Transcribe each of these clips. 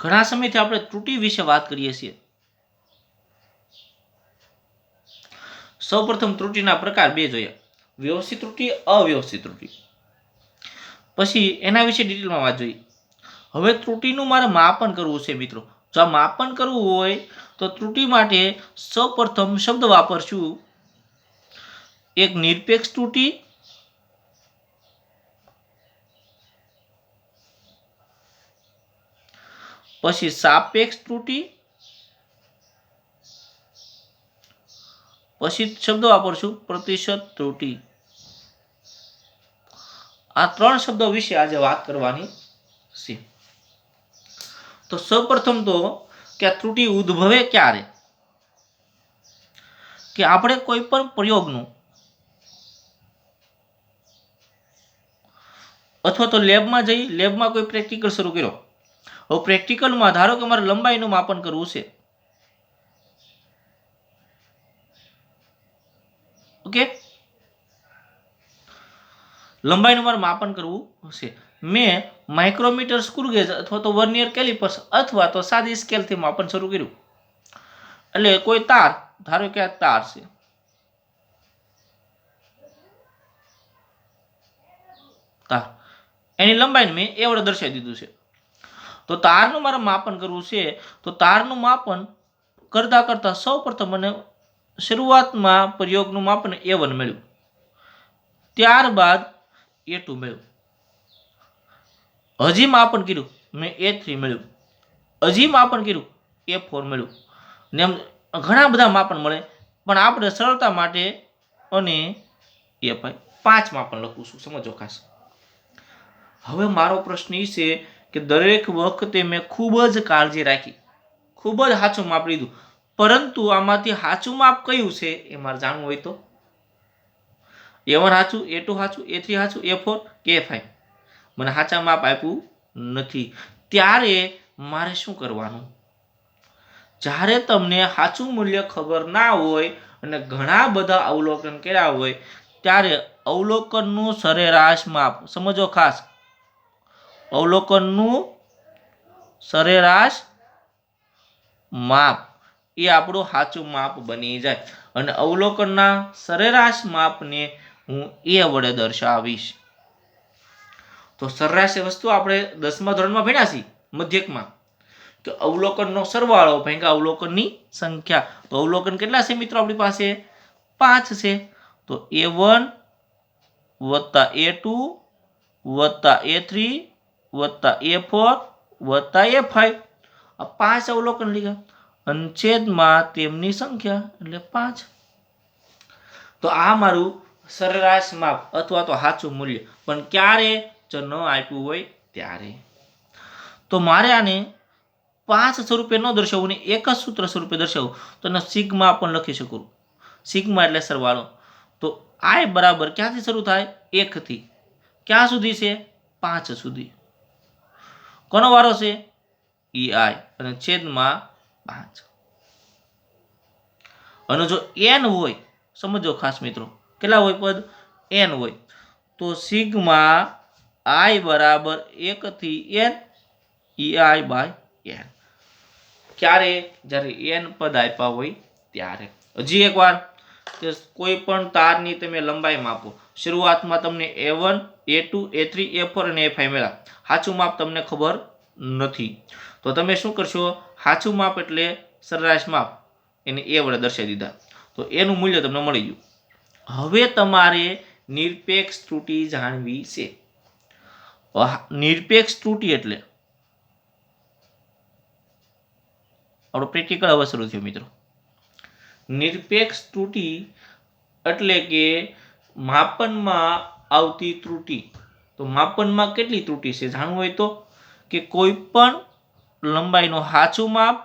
ઘણા સમયથી આપણે ત્રુટિ વિશે વાત કરીએ છીએ। સૌપ્રથમ ત્રુટિના પ્રકાર બે જોયા, વ્યવસ્થિત ત્રુટિ, અવ્યવસ્થિત ત્રુટિ। પછી એના વિશે ડિટેલમાં વાત જોઈ। હવે ત્રુટિનું મારે માપન કરવું છે મિત્રો। જો આ માપન કરવું હોય તો ત્રુટિ માટે સૌપ્રથમ શબ્દ વાપરશું, એક નિરપેક્ષ ત્રુટિ, પછી સાપેક્ષ ત્રુટિ, પછી શબ્દ વાપરશું પ્રતિશત ત્રુટિ। આ ત્રણ શબ્દો વિશે આજે વાત કરવાની છે। તો સૌપ્રથમ તો કે આ ત્રુટિ ઉદ્ભવે ક્યારે, કે આપણે કોઈ પણ પ્રયોગનું અથવા તો લેબમાં જઈ લેબમાં કોઈ પ્રેક્ટિકલ શરૂ કર્યો। હવે પ્રેક્ટિકલમાં ધારો કે મારે લંબાઈનું માપન કરવું છે, ઓકે, લંબાઈનું મારે માપન કરવું છે। મેં માઇક્રોમીટર, સ્ક્રુગેજ અથવા તો વર્નિયર કેલિપર્સ અથવા તો સાદી સ્કેલથી માપન શરૂ કર્યું। એટલે કોઈ તાર, ધારો કે આ તાર છે, તાર, એની લંબાઈને મેં એ વડે દર્શાવી દીધું છે। તો તારનું મારે માપન કરવું છે, તો તારનું માપન કરતા સૌપ્રથમ મને શરૂઆતમાં પ્રયોગનું માપન A1 મળ્યું, ત્યારબાદ A2 મળ્યું, હજી માપન કર્યું મેં A3 મળ્યું, હજી માપન કર્યું A4 મળ્યું, ને એમ ઘણા બધા માપન મળે, પણ આપણે સરળતા માટે અને A5 5 માપન લખું છું, સમજો ખાસ। હવે મારો પ્રશ્ન એ છે કે દરેક વખતે મેં ખૂબ જ કાળજી રાખી, ખૂબ જ સાચું માપ લીધું, પરંતુ આમાંથી સાચું માપ કયું છે એ મારે જાણવું હોય તો A1 સાચું, A2 સાચું, A3 સાચું, A4 કે A5 મને સાચા માપ આપ્યું નથી। ત્યારે મારે શું કરવાનું? જ્યારે તમને સાચું મૂલ્ય ખબર ના હોય અને ઘણા બધા અવલોકન કર્યા હોય ત્યારે અવલોકનનું સરેરાશ માપ, સમજો ખાસ, અવલોકનનું સરેરાશ માપ એ આપણું સાચું માપ બની જાય અને અવલોકનના સરેરાશ માપને હું એ વડે દર્શાવીશ। તો સરેરાશ વસ્તુ આપણે 10મા ધોરણમાં ભણ્યા છીએ મધ્યકમાં, કે અવલોકનનો સરવાળો ભાગ્યા અવલોકનની સંખ્યા। તો અવલોકન કેટલા છે મિત્રો આપણી પાસે? 5 છે। તો A1 વત્તા A2 વત્તા A3 વત્તા A4 વત્તા A5, આ 5 અવલોકન લીધા અને છેદમાં તેમની સંખ્યા એટલે 5। તો આ મારું સરેરાશ માપ અથવા તો સાચું મૂલ્ય, પણ ક્યારે? જો ન આપ્યું હોય ત્યારે। તો મારે આને 5 સ્વરૂપે ન દર્શાવવું ને એક જ સૂત્ર સ્વરૂપે દર્શાવવું, તો એને સિગ્મા પણ લખી શકું। સિગ્મા એટલે સરવાળો। તો I બરાબર ક્યાંથી શરૂ થાય? 1 થી ક્યાં સુધી છે? 5 સુધી। કોનો વારો છે? EI અને છેદમાં 5। અને જો n હોય, સમજો ખાસ મિત્રો, કેટલા હોય પદ? n હોય, તો સિગ્મા I બરાબર 1 થી n EI બાય n। ક્યારે? જ્યારે n પદ આપ્યા હોય ત્યારે। હજી એકવાર, કે કોઈ પણ તારની તમે લંબાઈ માપો, શરૂઆતમાં તમને A1 A2 A3 A4 અને A5 મળ્યા, સાચું માપ તમને ખબર નથી, તો તમે શું કરશો? સાચું માપ એટલે સરેરાશ માપ એને A વડે દર્શાવી દીધા, તો એનું મૂલ્ય તમને મળી ગયું। હવે તમારે નિરપેક્ષ ત્રુટિ જાણવી છે। નિરપેક્ષ ત્રુટિ એટલે આપણો પ્રેક્ટિકલ હવે શરૂ થયો મિત્રો। નિરપેક્ષ ત્રુટિ એટલે કે માપનમાં આવતી ત્રુટિ। તો માપનમાં કેટલી ત્રુટિ છે જાણવું હોય તો, કે કોઈ પણ લંબાઈનું સાચું માપ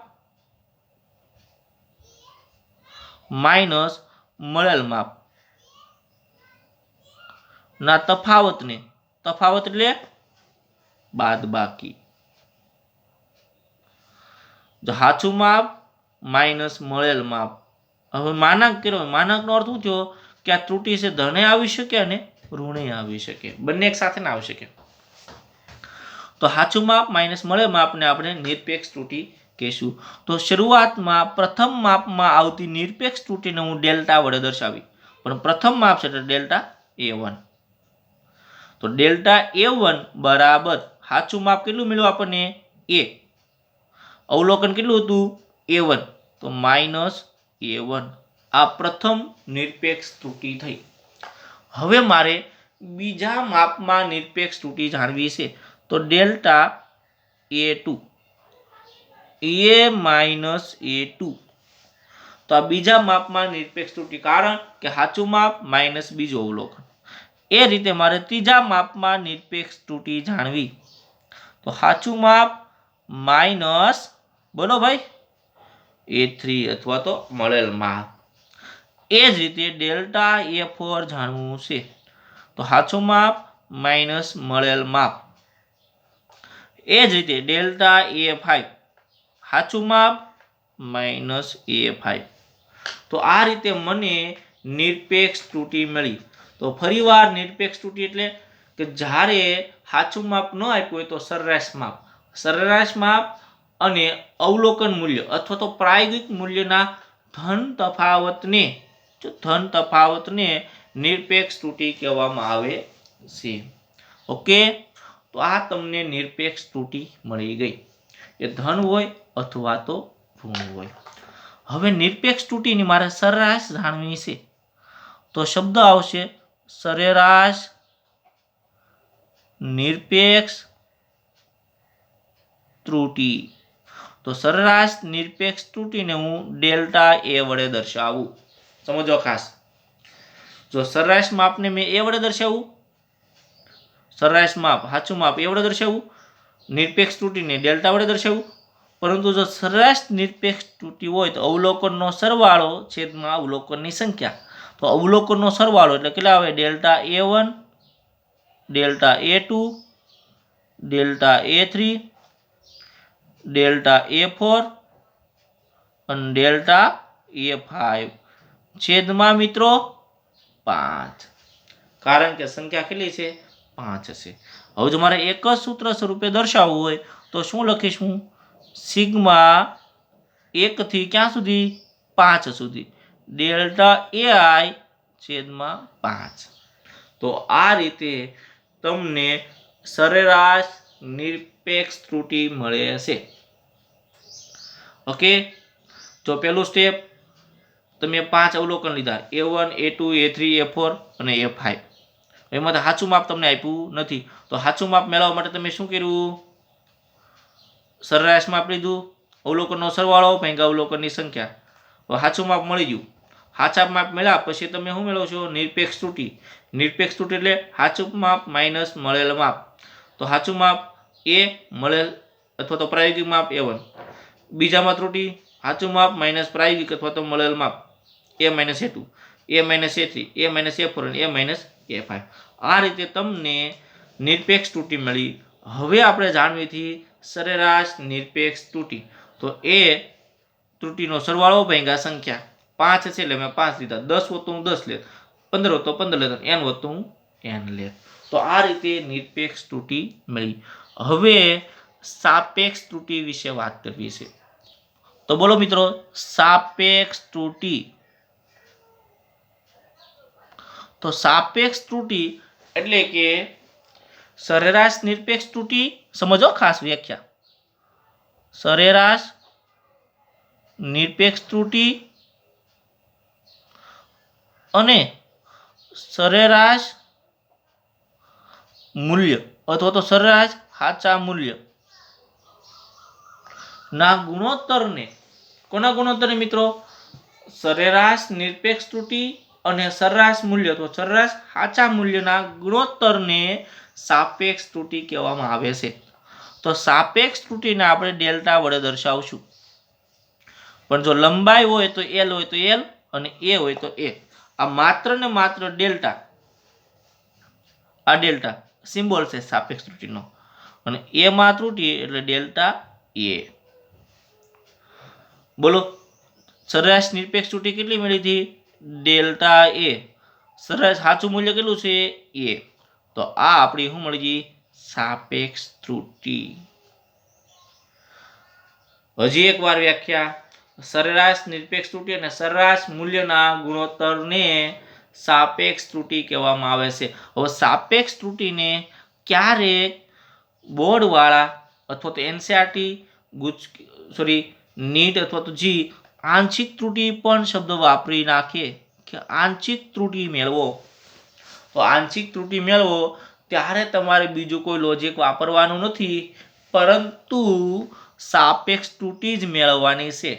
માઇનસ મળેલ માપ ના તફાવતને, તફાવત એટલે બાદબાકી, જો સાચું માપ માઇનસ મળેલ માપ। હવે માનાંક કર્યો, માનાંકનો અર્થ શું થયો? કે આ ત્રુટિ છે ધને આવી શકે અને ઋણે આવી શકે, બંને એક સાથે ના આવી શકે। તો સાચું માપ માઇનસ મળેલ માપને આપણે નિરપેક્ષ ત્રુટિ કહીશું. તો શરૂઆતમાં પ્રથમ માપમાં આવતી નિરપેક્ષ ત્રુટિને હું ડેલ્ટા વડે દર્શાવી, પણ પ્રથમ માપ છે એટલે ડેલ્ટા A1. તો ડેલ્ટા A1 બરાબર સાચું માપ કેટલું મળ્યું આપણને? A. અવલોકન કેટલું હતું? A1. તો માઇનસ A1. આ પ્રથમ નિરપેક્ષ ત્રુટિ થઈ. હવે મારે બીજા માપમાં નિરપેક્ષ ત્રુટિ જાણવી છે. તો delta A2. A minus A2. તો આ બીજા માપમાં નિરપેક્ષ ત્રુટિ, કારણ કે સાચું માપ માઇનસ બીજું અવલોકન. એ રીતે મારે ત્રીજા માપમાં નિરપેક્ષ ત્રુટિ જાણવી. તો સાચું માપ માઇનસ, બોલો ભાઈ, A3 અથવા તો મળેલ માપ. એ જ રીતે ડેલ્ટા A4 જાણવું છે. તો સાચું માપ માઇનસ મળેલ માપ. એ જ રીતે ડેલ્ટા A5, સાચું માપ માઇનસ A5. તો આ રીતે મને નિરપેક્ષ ત્રુટિ મળી. તો ફરીવાર નિરપેક્ષ ત્રુટિ એટલે કે જ્યારે સાચું માપ ન આપ્યું હોય તો સરેરાશ માપ અને અવલોકન મૂલ્ય અથવા તો પ્રાયોગિક મૂલ્યના ધન તફાવતને નિરપેક્ષ ત્રુટિ કહેવામાં આવે છે. ઓકે, તો આ તમને નિરપેક્ષ ત્રુટિ મળી ગઈ. એ ધન હોય અથવા તો ઋણ હોય. હવે નિરપેક્ષ ત્રુટિની મારે સરેરાશ જાણવી છે. તો શબ્દ આવશે સરેરાશ નિરપેક્ષ ત્રુટિ. તો સરેરાશ નિરપેક્ષ ત્રુટિને હું ડેલ્ટા A વડે દર્શાવું. સમજો ખાસ. જો સરેરાશ માપને મેં A વડે દર્શાવું, સરેરાશ માપ સાચું માપ A વડે દર્શાવું, નિરપેક્ષ ત્રુટિને ડેલ્ટા વડે દર્શાવું. પરંતુ જો સરેરાશ નિરપેક્ષ ત્રુટિ હોય તો અવલોકનનો સરવાળો છેદમાં અવલોકનની સંખ્યા. તો અવલોકનનો સરવાળો એટલે કેટલા આવે? Delta A1, delta A2, delta A3, delta A4 અને ડેલ્ટા A5 છેદમાં મિત્રો 5. કારણ કે સંખ્યા કેટલી છે? 5 હશે. હવે જો મારે એક જ સૂત્ર સ્વરૂપે દર્શાવવું હોય તો શું લખીશું? સિગ્મા 1 થી ક્યાં સુધી? 5 સુધી. ડેલ્ટા AI છેદમાં 5. તો આ રીતે તમને સરેરાશ નિરપેક્ષ ત્રુટિ મળે છે. ઓકે, તો પહેલું સ્ટેપ, તમે 5 અવલોકન લીધા, A1, A2, A3, A4 અને A5. એમાં સાચું માપ તમને આપ્યું નથી. તો સાચું માપ મેળવવા માટે તમે શું કર્યું? સરેરાશ માપ લીધું, અવલોકનનો સરવાળો ભાગ્યા અવલોકનની સંખ્યા. તો સાચું માપ મળી ગયું. સાચા માપ મળ્યા પછી તમે શું મેળવશો? નિરપેક્ષ ત્રુટિ. નિરપેક્ષ ત્રુટિ એટલે સાચું માપ માઇનસ મળેલ માપ. તો સાચું માપ A, મળેલ અથવા તો પ્રાયોગિક માપ A1. બીજામાં ત્રુટિ સાચું માપ માઇનસ પ્રાયોગિક અથવા તો મળેલ માપ A minus A2, A minus A3, A minus A4 અને A માઇનસ A5. આ રીતે તમને નિરપેક્ષ ત્રુટિ મળી. હવે આપણે જાણવી હતી સરેરાશ નિરપેક્ષ ત્રુટિ. તો એ ત્રુટિનો સરવાળો ભાગ્યા સંખ્યા. 5 છે એટલે મેં 5 લીધા, 10 હોત તો હું 10 લેત, 15 હોત તો 15 લેત, n હોત તો હું n લેત. તો આ રીતે નિરપેક્ષ ત્રુટિ મળી. હવે સાપેક્ષ ત્રુટિ વિશે વાત કરવી છે. તો બોલો મિત્રો, સાપેક્ષ ત્રુટિ. તો સાપેક્ષ ત્રુટિ એટલે કે સરેરાશ નિરપેક્ષ ત્રુટિ. સમજો ખાસ વ્યાખ્યા. સરેરાશ નિરપેક્ષ ત્રુટિ અને સરેરાશ મૂલ્ય અથવા તો સરેરાશ સાચા મૂલ્ય ના ગુણોત્તરને, કોના ગુણોત્તરને મિત્રો? સરેરાશ નિરપેક્ષ ત્રુટિ અને સરેરાશ મૂલ્ય તો સરેરાશ સાચા મૂલ્યના ગુણોત્તરને સાપેક્ષ ત્રુટિ કહેવામાં આવે છે. તો સાપેક્ષ ત્રુટિને આપણે ડેલ્ટા વડે દર્શાવશું. પણ જો લંબાઈ હોય તો L હોય તો L અને A હોય તો A. આ માત્ર ને માત્ર ડેલ્ટા, આ ડેલ્ટા સિમ્બોલ છે સાપેક્ષ ત્રુટિનો, અને A માં ત્રુટિ એટલે ડેલ્ટા A. બોલો, સરેરાશ નિરપેક્ષ ત્રુટિ કેટલી મળી હતી? Delta A. સરેરાશ સાચું મૂલ્ય કેટલું છે? A. તો આ આપણી શું મળી ગઈ? સાપેક્ષ ત્રુટી. હજી એકવાર વ્યાખ્યા. સરેરાશ નિરપેક્ષ ત્રુટી અને સરેરાશ મૂલ્યના ગુણોત્તરને સાપેક્ષ ત્રુટી કહેવામાં આવે છે. હવે સાપેક્ષ ત્રુટીને ક્યારેક બોર્ડવાળા અથવા તો એનસીઆરટી નીટ અથવા તો જી આંશિક ત્રુટી પણ શબ્દ વાપરી નાખીએ કે આંશિક ત્રુટી મેળવો. તો આંશિક ત્રુટી મેળવો ત્યારે તમારે બીજું કોઈ લોજિક વાપરવાનું નથી, પરંતુ સાપેક્ષ ત્રુટી જ મેળવવાની છે.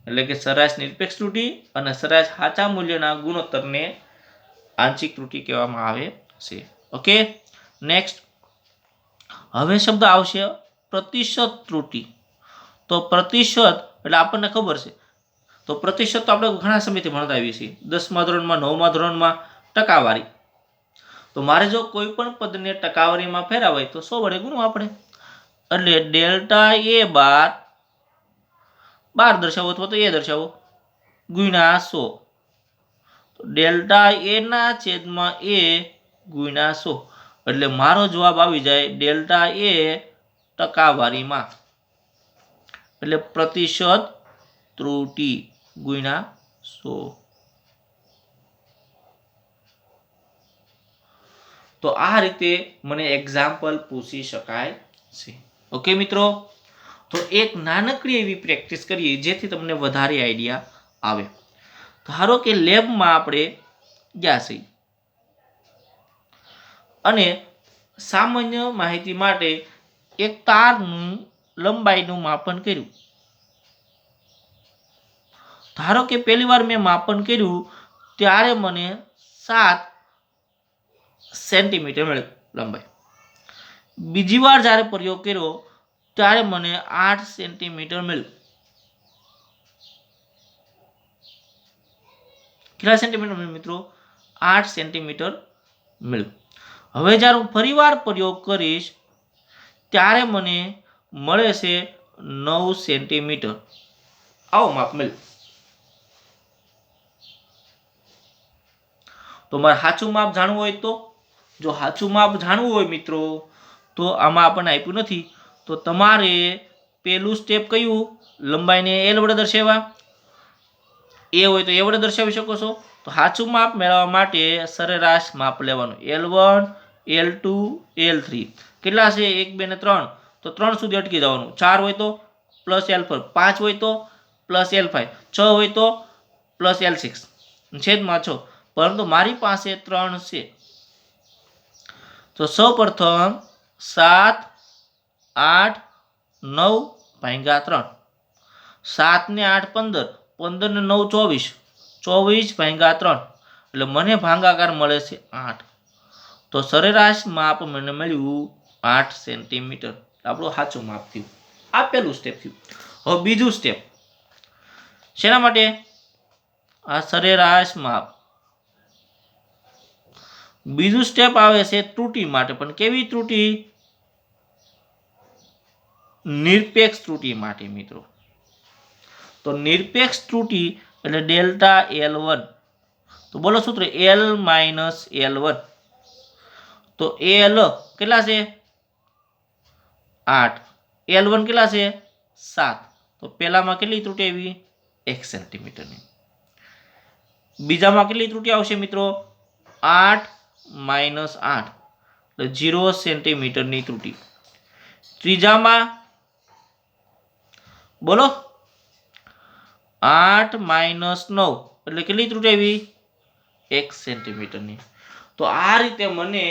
એટલે કે સરેરાશ નિરપેક્ષ ત્રુટી અને સરેરાશ સાચા મૂલ્યના ગુણોત્તરને આંશિક ત્રુટી કહેવામાં આવે છે. Okay, next. હવે શબ્દ આવશે પ્રતિશત ત્રુટી. તો પ્રતિશત એટલે આપણને ખબર છે. તો પ્રતિશત તો આપણે ઘણા સમયથી ભણતા આવીએ છીએ, 10મા ધોરણમાં, 9મા ધોરણમાં ટકાવારી. તો મારે જો કોઈ પણ પદને ટકાવારીમાં ફેરવાય તો 100 વડે ગુણવું આપણે. એટલે ડેલ્ટા એ બાર દર્શાવો અથવા તો એ દર્શાવો ગુણ્યા 100. તો ડેલ્ટા એ ના છેદમાં એ ગુણ્યા 100. એટલે મારો જવાબ આવી જાય ડેલ્ટા એ ટકાવારીમાં. એટલે પ્રતિશત ત્રુટી ગુણ્યા 100. તો આ રીતે મને એક્ઝામ્પલ પૂછી શકાય છે. ઓકે મિત્રો, તો એક નાનકડી એવી પ્રેક્ટિસ કરીએ જેથી તમને વધારે આઈડિયા આવે. ધારો કે લેબમાં આપણે ગયા છીએ અને સામાન્ય માહિતી માટે એક તારનું લંબાઈનું માપન કર્યું. ધારો કે પહેલી વાર મેં માપન કર્યું ત્યારે મને 7 સેન્ટીમીટર મળ્યું લંબાઈ. બીજી વાર જ્યારે પ્રયોગ કર્યો ત્યારે મને 8 સેન્ટીમીટર મળ્યું. કેટલા સેન્ટીમીટર મળ્યું મિત્રો? 8 સેન્ટીમીટર મળ્યું. હવે જ્યારે હું ફરીવાર પ્રયોગ કરીશ ત્યારે મને મળે છે 9 સેન્ટીમીટર. આવો માપ મળ્યું. તો મારે સાચું માપ જાણવું હોય તો, જો સાચું માપ જાણવું હોય મિત્રો તો આમાં આપણને આપ્યું નથી, તો તમારે પહેલું સ્ટેપ કયું? લંબાઈને એલ વડે દર્શાવવા. એ હોય તો એ વડે દર્શાવી શકો છો. તો સાચું માપ મેળવવા માટે સરેરાશ માપ લેવાનું. L1, L2, L3 કેટલા છે? 1, 2 ને 3. તો 3 સુધી અટકી જવાનું. 4 હોય તો પ્લસ L4, 5 હોય તો પ્લસ L5, 6 હોય તો પ્લસ L6 છેદમાં 6. પરંતુ મારી પાસે 3 છે. તો સૌ પ્રથમ 7, 8, 9 ભાગ્યા 3. 7 ને 8 15, 15 ને 9 24, 24 ભાગ્યા 3. એટલે મને ભાગાકાર મળે છે 8. તો સરેરાશ માપ મને મળ્યું 8 સેન્ટીમીટર. આપણું સાચું માપ થયું. આ પહેલું સ્ટેપ થયું. હવે બીજું સ્ટેપ શેના માટે? આ સરેરાશ માપ. બીજું સ્ટેપ આવે છે ત્રુટી માટે. પણ કેવી ત્રુટી? નિરપેક્ષ ત્રુટી માટે મિત્રો. તો નિરપેક્ષ ત્રુટી એટલે ડેલ્ટા L1. તો બોલો સૂત્ર L માઇનસ L1. તો L કેટલા છે? 8. L1 કેટલા છે? 7. તો પહેલામાં કેટલી ત્રુટી આવી? 1 સેન્ટીમીટરની. બીજામાં કેટલી ત્રુટી આવશે મિત્રો? 8 માઇનસ 8 એટલે 0 સેન્ટીમીટરની ત્રુટી. ત્રીજામાં બોલો 8 માઇનસ 9 એટલે કેટલી ત્રુટી આવી? 1 સેન્ટીમીટરની. તો આ રીતે મને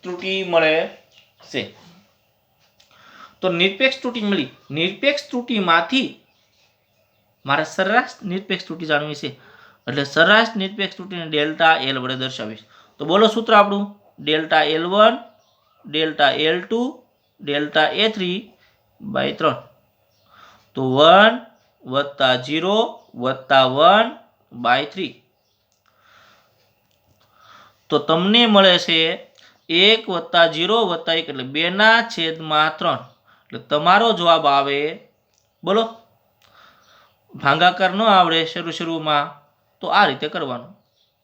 ત્રુટી મળે છે. તો નિરપેક્ષ ત્રુટી મળી. નિરપેક્ષ ત્રુટીમાંથી મારે સરેરાશ નિરપેક્ષ ત્રુટી જાણવી છે. એટલે સરેરાશ નિરપેક્ષ ત્રુટીને ડેલ્ટા L વડે દર્શાવીશ. તો બોલો સૂત્ર આપણું delta L1, delta L2, delta A3 by 3. તો 1 વત્તા 0 વત્તા 1 બાય 3. તો તમને મળે છે 1 વત્તા 0 વત્તા 1 એટલે 2 ના છેદમાં 3. એટલે તમારો જવાબ આવે. બોલો, ભાગાકાર ન આવડે શરૂમાં તો આ રીતે કરવાનું.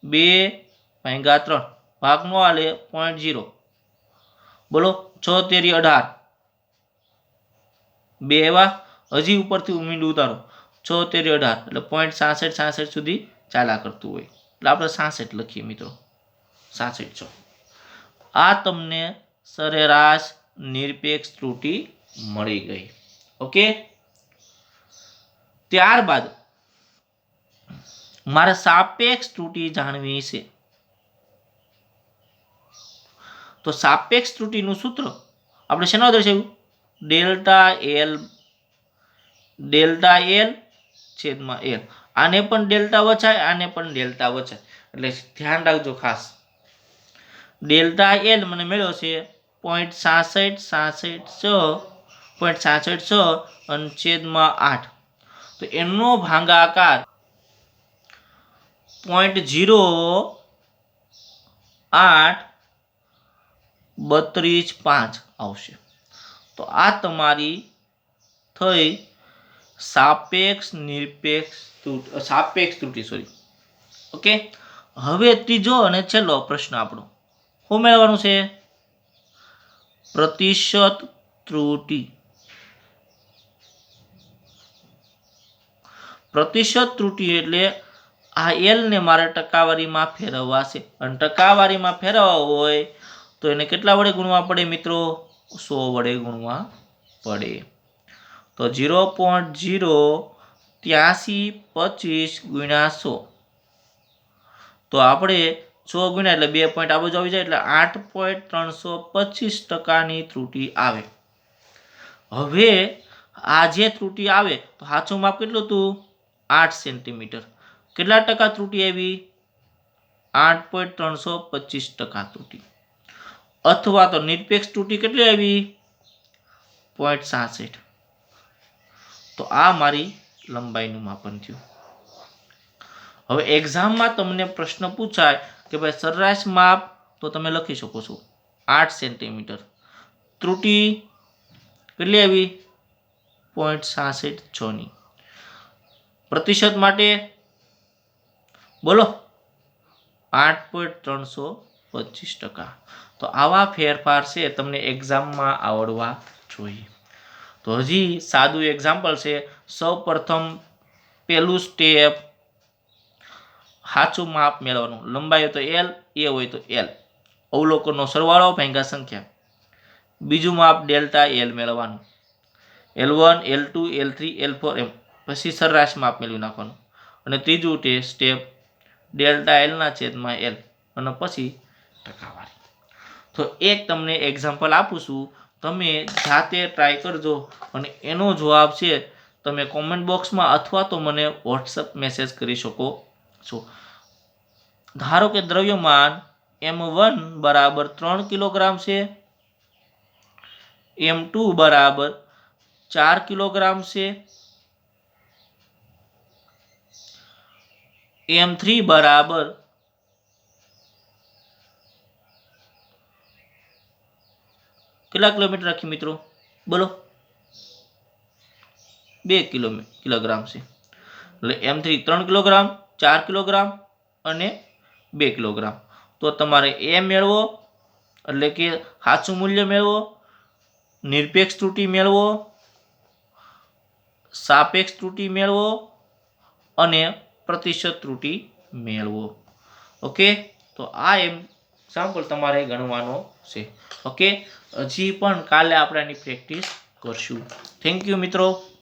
2 ભાગ્યા 3 ભાગ નો આલે 0.0. બોલો 6 તેરી 18, બે એવા, હજી ઉપરથી મીંડું ઉતારો, 6 તેરી 18 એટલે 0.66 સુધી ચાલ્યા કરતું હોય એટલે આપણે 66 લખીએ મિત્રો, 66. આ તમને સરેરાશ નિરપેક્ષ ત્રુટિ મળી ગઈ. ઓકે, ત્યારબાદ મારે સાપેક્ષ ત્રુટિ જાણવી છે. તો સાપેક્ષ ત્રુટિનું સૂત્ર આપણે શેનો દર્શાવ્યું? ડેલ્ટા એલ છેદમાં એલ. આને પણ ડેલ્ટા વચાય, આને પણ ડેલ્ટા વચાય, એટલે ધ્યાન રાખજો ખાસ. ડેલ્ટા એલ મને મળ્યો છે 0.66 અને છેદમાં 8, તો એનો ભાગાકાર 0.083235 આવશે. તો આ તમારી થઈ સાપેક્ષ ત્રુટિ. ઓકે, હવે ત્રીજો અને છેલ્લો પ્રશ્ન આપણો શું મેળવવાનું છે? પ્રતિશત ત્રુટિ. પ્રતિશત ત્રુટિ એટલે આ એલ ને મારે ટકાવારીમાં ફેરવવા છે, અને ટકાવારીમાં ફેરવવા હોય તો એને કેટલા વડે ગુણવા પડે મિત્રો? 100 વડે ગુણવા પડે. તો 0.08325 ગુણ્યા 100, તો આપણે 100 ગુણ્યા એટલે 2 પોઈન્ટ આ બાજુ આવી જાય એટલે 8.325% ત્રુટિ આવે. હવે આ જે ત્રુટિ આવે તો સાચું માપ કેટલું હતું? 8 સેન્ટીમીટર. કેટલા ટકા ત્રુટિ આવી? 8.325% ત્રુટિ. અથવા તો નિરપેક્ષ ત્રુટિ કેટલી આવી? 0.66. તો આ મારી લંબાઈનું માપન થયું. હવે એક્ઝામમાં તમને પ્રશ્ન પૂછાય કે ભાઈ સરેરાશ માપ, તો તમે લખી શકો છો 8 સેન્ટીમીટર. ત્રુટિ કેટલી આવી? 0.66. પ્રતિશત માટે બોલો 8.325%. તો આવા ફેરફાર છે તમને એક્ઝામમાં આવડવા જોઈએ. તો હજી સાદું એક્ઝામ્પલ છે. સૌ પ્રથમ પહેલું સ્ટેપ, સાચું માપ મેળવવાનું. લંબાઈ હોય તો એલ, એ હોય તો એલ, અવલોકનનો સરવાળો ભાગ્યા સંખ્યા. બીજું માપ ડેલ્ટા એલ મેળવવાનું, L1, L2, L3, L4 એમ. પછી સરેરાશ માપ મેળવી નાખવાનું. અને ત્રીજું સ્ટેપ ડેલ્ટા એલના છેદમાં એલ, અને પછી ટકાવારી. તો એક તમને એક્ઝામ્પલ આપું છું, તમે જાતે ટ્રાય કરજો, અને એનો જવાબ છે તમે કોમેન્ટ બોક્સમાં અથવા તો મને વોટ્સઅપ મેસેજ કરી શકો છો. ધારો કે દ્રવ્યમાન M1 બરાબર 3 કિલોગ્રામ છે, M2 બરાબર 4 કિલોગ્રામ છે, M3 બરાબર કેટલા કિલોમીટર રાખી મિત્રો? બોલો, 2 કિલોગ્રામ છે. એટલે M3 3 કિલોગ્રામ, 4 કિલોગ્રામ અને 2 કિલોગ્રામ. તો તમારે એ મેળવો, એટલે કે સાચું મૂલ્ય મેળવો, નિરપેક્ષ ત્રુટિ મેળવો, સાપેક્ષ ત્રુટિ મેળવો અને પ્રતિશત ત્રુટિ મેળવો. ઓકે, તો આ એક્ઝામ્પલ તમારે ગણવાનો છે. ઓકે, હજી પણ કાલે આપણે આની પ્રેક્ટિસ કરશું. થેન્ક યુ મિત્રો.